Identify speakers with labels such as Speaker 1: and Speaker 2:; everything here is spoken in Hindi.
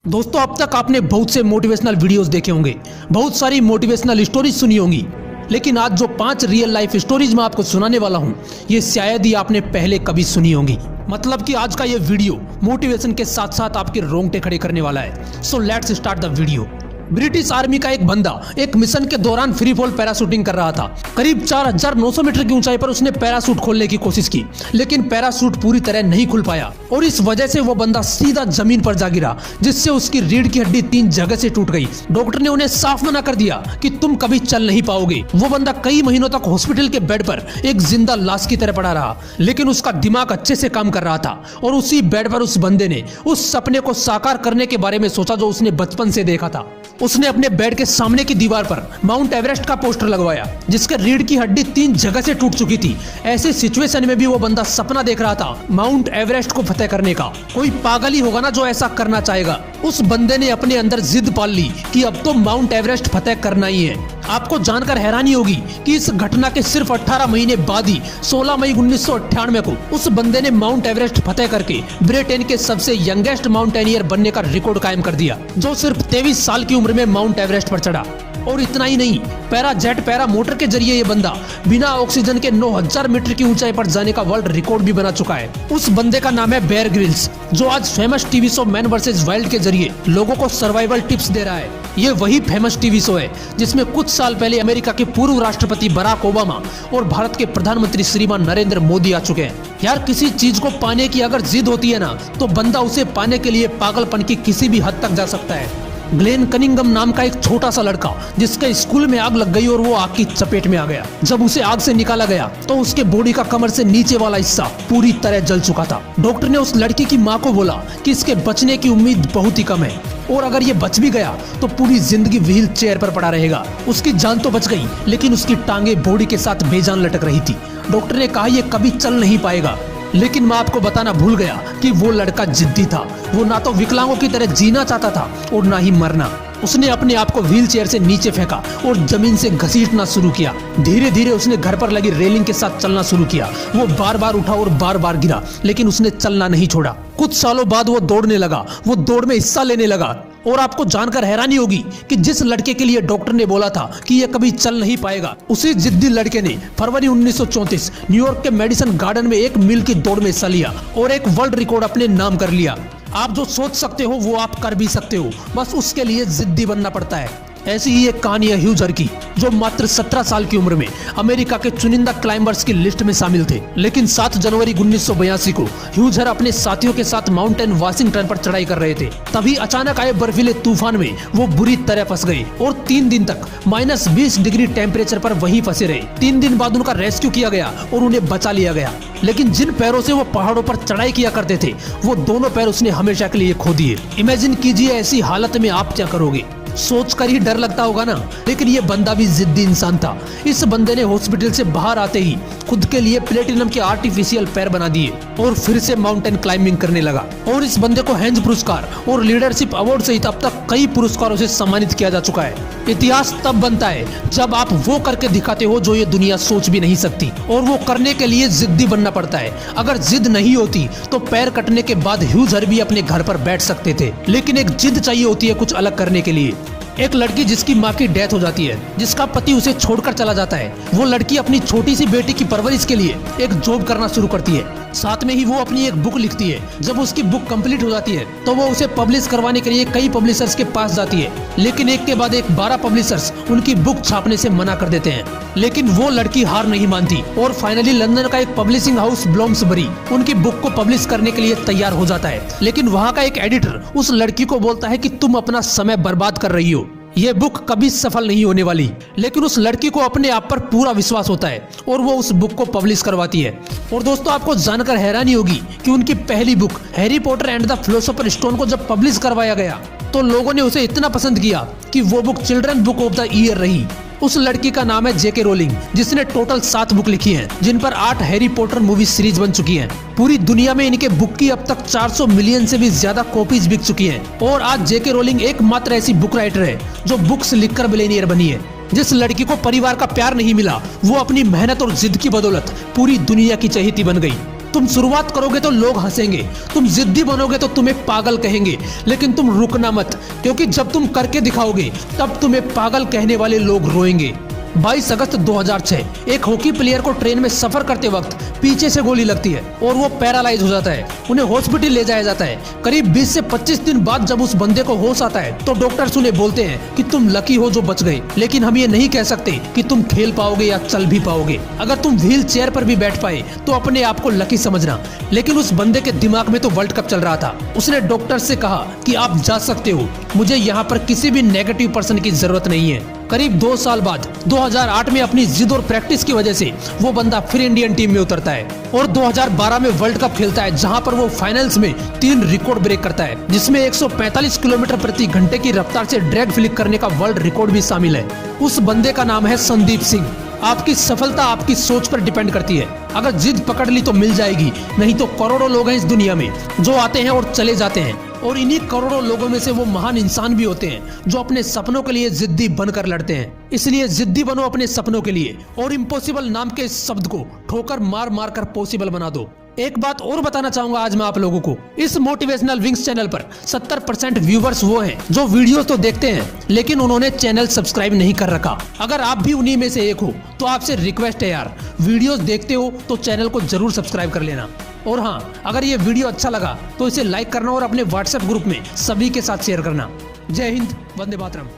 Speaker 1: दोस्तों, अब तक आपने बहुत से मोटिवेशनल वीडियोस देखे होंगे, बहुत सारी मोटिवेशनल स्टोरीज सुनी होंगी, लेकिन आज जो 5 रियल लाइफ स्टोरीज मैं आपको सुनाने वाला हूं, ये शायद ही आपने पहले कभी सुनी होंगी। मतलब कि आज का ये वीडियो मोटिवेशन के साथ साथ आपके रोंगटे खड़े करने वाला है। So let's start the video. British army का एक बंदा एक मिशन के दौरान फ्री फॉल पैराशूटिंग कर रहा था। करीब 4900 मीटर की ऊंचाई पर उसने पैराशूट खोलने की कोशिश की, लेकिन पैराशूट पूरी तरह नहीं खुल पाया और इस वजह से वो बंदा सीधा जमीन पर जा गिरा, जिससे उसकी रीढ़ की हड्डी 3 जगह से टूट गई। डॉक्टर ने उन्हें साफ मना कर दिया कि तुम कभी चल नहीं पाओगे। वो बंदा कई महीनों तक हॉस्पिटल के बेड पर एक जिंदा लाश की तरह पड़ा रहा, लेकिन उसका दिमाग अच्छे से काम कर रहा था और उसी बेड पर उस बंदे ने उस सपने को साकार करने के बारे में सोचा जो उसने बचपन से देखा था। उसने अपने बेड के सामने की दीवार पर माउंट एवरेस्ट का पोस्टर लगवाया, जिसके रीढ़ की हड्डी 3 जगह से टूट चुकी थी। ऐसे सिचुएशन में भी वो बंदा सपना देख रहा था माउंट एवरेस्ट को फतेह करने का। कोई पागल ही होगा ना जो ऐसा करना चाहेगा। उस बंदे ने अपने अंदर जिद पाल ली कि अब तो माउंट एवरेस्ट फतेह करना ही है। आपको जानकर हैरानी होगी कि इस घटना के सिर्फ 18 महीने बाद ही 16 मई 1998 को उस बंदे ने माउंट एवरेस्ट फतेह करके ब्रिटेन के सबसे यंगेस्ट माउंटेनियर बनने का रिकॉर्ड कायम कर दिया, जो सिर्फ 23 साल की उम्र में माउंट एवरेस्ट पर चढ़ा। और इतना ही नहीं, पैरा मोटर के जरिए ये बंदा बिना ऑक्सीजन के 9000 मीटर की ऊंचाई पर जाने का वर्ल्ड रिकॉर्ड भी बना चुका है। उस बंदे का नाम है बेयर ग्रिल्स, जो आज famous TV show man versus wild के जरिए लोगों को सर्वाइवल टिप्स दे रहा है। ये वही फेमस टीवी शो है जिसमें कुछ साल पहले अमेरिका के पूर्व राष्ट्रपति बराक ओबामा और भारत के प्रधानमंत्री श्रीमान नरेंद्र मोदी आ चुके हैं। यार, किसी चीज को पाने की अगर जिद होती है ना, तो बंदा उसे पाने के लिए पागलपन की किसी भी हद तक जा सकता है। ग्लेन कनिंगम नाम का एक छोटा सा लड़का, जिसके स्कूल में आग लग गई और वो आग की चपेट में आ गया। जब उसे आग से निकाला गया तो उसके बॉडी का कमर से नीचे वाला हिस्सा पूरी तरह जल चुका था। डॉक्टर ने उस लड़की की माँ को बोला कि इसके बचने की उम्मीद बहुत ही कम है और अगर ये बच भी गया तो पूरी जिंदगी व्हील चेयर पर पड़ा रहेगा। उसकी जान तो बच गई, लेकिन उसकी टांगे बॉडी के साथ बेजान लटक रही थी। डॉक्टर ने कहा ये कभी चल नहीं पाएगा, लेकिन मैं आपको बताना भूल गया कि वो लड़का जिद्दी था। वो ना तो विकलांगों की तरह जीना चाहता था और ना ही मरना। उसने अपने आप को व्हील चेयर से नीचे फेंका और जमीन से घसीटना शुरू किया। धीरे धीरे उसने घर पर लगी रेलिंग के साथ चलना शुरू किया। वो बार बार उठा और बार बार गिरा, लेकिन उसने चलना नहीं छोड़ा। कुछ सालों बाद वो दौड़ने लगा, वो दौड़ में हिस्सा लेने लगा। और आपको जानकर हैरानी होगी कि जिस लड़के के लिए डॉक्टर ने बोला था कि ये कभी चल नहीं पाएगा, उसी जिद्दी लड़के ने फरवरी 1934 न्यूयॉर्क के मेडिसन गार्डन में 1 मील की दौड़ में हिस्सा लिया और एक वर्ल्ड रिकॉर्ड अपने नाम कर लिया। आप जो सोच सकते हो वो आप कर भी सकते हो, बस उसके लिए जिद्दी बनना पड़ता है। ऐसी ही एक कहानी है ह्यूजर की, जो मात्र 17 साल की उम्र में अमेरिका के चुनिंदा क्लाइंबर्स की लिस्ट में शामिल थे। लेकिन 7 जनवरी 1982 को ह्यूजर अपने साथियों के साथ माउंटेन वाशिंगटन पर चढ़ाई कर रहे थे। तभी अचानक आए बर्फीले तूफान में वो बुरी तरह फंस गए और 3 दिन तक -20 डिग्री टेम्परेचर पर वहीं फंसे रहे। 3 दिन बाद उनका रेस्क्यू किया गया और उन्हें बचा लिया गया। लेकिन जिन पैरों से वो पहाड़ों पर चढ़ाई किया करते थे, वो दोनों पैर उसने हमेशा के लिए खो दिए। इमेजिन कीजिए ऐसी हालत में आप क्या करोगे। सोचकर ही डर लगता होगा ना, लेकिन ये बंदा भी जिद्दी इंसान था। इस बंदे ने हॉस्पिटल से बाहर आते ही खुद के लिए प्लेटिनम के आर्टिफिशियल पैर बना दिए और फिर से माउंटेन क्लाइंबिंग करने लगा। और इस बंदे को हेंज पुरस्कार और लीडरशिप अवार्ड सहित अब तक कई पुरस्कारों से सम्मानित किया जा चुका है। इतिहास तब बनता है जब आप वो करके दिखाते हो जो ये दुनिया सोच भी नहीं सकती, और वो करने के लिए जिद्दी बनना पड़ता है। अगर जिद नहीं होती तो पैर कटने के बाद ह्यूजर भी अपने घर पर बैठ सकते थे, लेकिन एक जिद चाहिए होती है कुछ अलग करने के लिए। एक लड़की जिसकी माँ की डेथ हो जाती है, जिसका पति उसे छोड़कर चला जाता है, वो लड़की अपनी छोटी सी बेटी की परवरिश के लिए एक जॉब करना शुरू करती है। साथ में ही वो अपनी एक बुक लिखती है। जब उसकी बुक कंप्लीट हो जाती है तो वो उसे पब्लिश करवाने के लिए कई पब्लिशर्स के पास जाती है, लेकिन एक के बाद एक 12 पब्लिशर्स उनकी बुक छापने से मना कर देते हैं। लेकिन वो लड़की हार नहीं मानती और फाइनली लंदन का एक पब्लिशिंग हाउस ब्लोम्सबरी उनकी बुक को पब्लिश करने के लिए तैयार हो जाता है। लेकिन वहाँ का एक एडिटर उस लड़की को बोलता है कि तुम अपना समय बर्बाद कर रही हो, ये बुक कभी सफल नहीं होने वाली। लेकिन उस लड़की को अपने आप पर पूरा विश्वास होता है और वो उस बुक को पब्लिश करवाती है। और दोस्तों, आपको जानकर हैरानी होगी कि उनकी पहली book Harry Potter and the philosopher stone को जब पब्लिश करवाया गया तो लोगों ने उसे इतना पसंद किया कि वो book children book of the year रही। उस लड़की का नाम है जेके रोलिंग, जिसने टोटल 7 बुक लिखी हैं, जिन पर 8 हैरी पॉटर मूवी सीरीज बन चुकी हैं। पूरी दुनिया में इनके बुक की अब तक 400 मिलियन से भी ज्यादा कॉपीज बिक चुकी हैं। और आज जेके रोलिंग एकमात्र ऐसी बुक राइटर है जो बुक्स लिखकर मिलियनेयर बनी है। जिस लड़की को परिवार का प्यार नहीं मिला, वो अपनी मेहनत और जिद की बदौलत पूरी दुनिया की चहेती बन गई। तुम शुरुआत करोगे तो लोग हंसेंगे, तुम जिद्दी बनोगे तो तुम्हें पागल कहेंगे, लेकिन तुम रुकना मत, क्योंकि जब तुम करके दिखाओगे तब तुम्हें पागल कहने वाले लोग रोएंगे। 22 अगस्त 2006 एक हॉकी प्लेयर को ट्रेन में सफर करते वक्त पीछे से गोली लगती है और वो पैरालाइज हो जाता है। उन्हें हॉस्पिटल ले जाया जाता है। करीब 20 से 25 दिन बाद जब उस बंदे को होश आता है तो डॉक्टर्स उन्हें बोलते हैं कि तुम लकी हो जो बच गए, लेकिन हम ये नहीं कह सकते कि तुम खेल पाओगे या चल भी पाओगे। अगर तुम व्हील चेयर पर भी बैठ पाए तो अपने आप को लकी समझना। लेकिन उस बंदे के दिमाग में तो वर्ल्ड कप चल रहा था। उसने डॉक्टर से कहा कि आप जा सकते हो, मुझे यहाँ पर किसी भी नेगेटिव पर्सन की जरूरत नहीं है। करीब 2 साल बाद 2008 में अपनी जिद और प्रैक्टिस की वजह से वो बंदा फिर इंडियन टीम में उतरता है और 2012 में वर्ल्ड कप खेलता है, जहां पर वो फाइनल्स में 3 रिकॉर्ड ब्रेक करता है, जिसमें 145 किलोमीटर प्रति घंटे की रफ्तार से ड्रैग फ्लिक करने का वर्ल्ड रिकॉर्ड भी शामिल है। उस बंदे का नाम है संदीप सिंह। आपकी सफलता आपकी सोच पर डिपेंड करती है। अगर जिद पकड़ ली तो मिल जाएगी, नहीं तो करोड़ों लोग हैं इस दुनिया में जो आते हैं और चले जाते हैं, और इन्हीं करोड़ों लोगों में से वो महान इंसान भी होते हैं जो अपने सपनों के लिए जिद्दी बनकर लड़ते हैं। इसलिए जिद्दी बनो अपने सपनों के लिए और इम्पॉसिबल नाम के इस शब्द को ठोकर मार मार कर पॉसिबल बना दो। एक बात और बताना चाहूंगा आज मैं आप लोगों को, इस मोटिवेशनल विंग्स चैनल पर 70% व्यूवर्स वो हैं जो वीडियोस तो देखते हैं लेकिन उन्होंने चैनल सब्सक्राइब नहीं कर रखा। अगर आप भी उन्हीं में से एक हो तो आपसे रिक्वेस्ट है यार, वीडियोस देखते हो तो चैनल को जरूर सब्सक्राइब कर लेना। और हाँ, अगर ये वीडियो अच्छा लगा तो इसे लाइक करना और अपने व्हाट्सएप ग्रुप में सभी के साथ शेयर करना। जय हिंद, वंदे मातरम।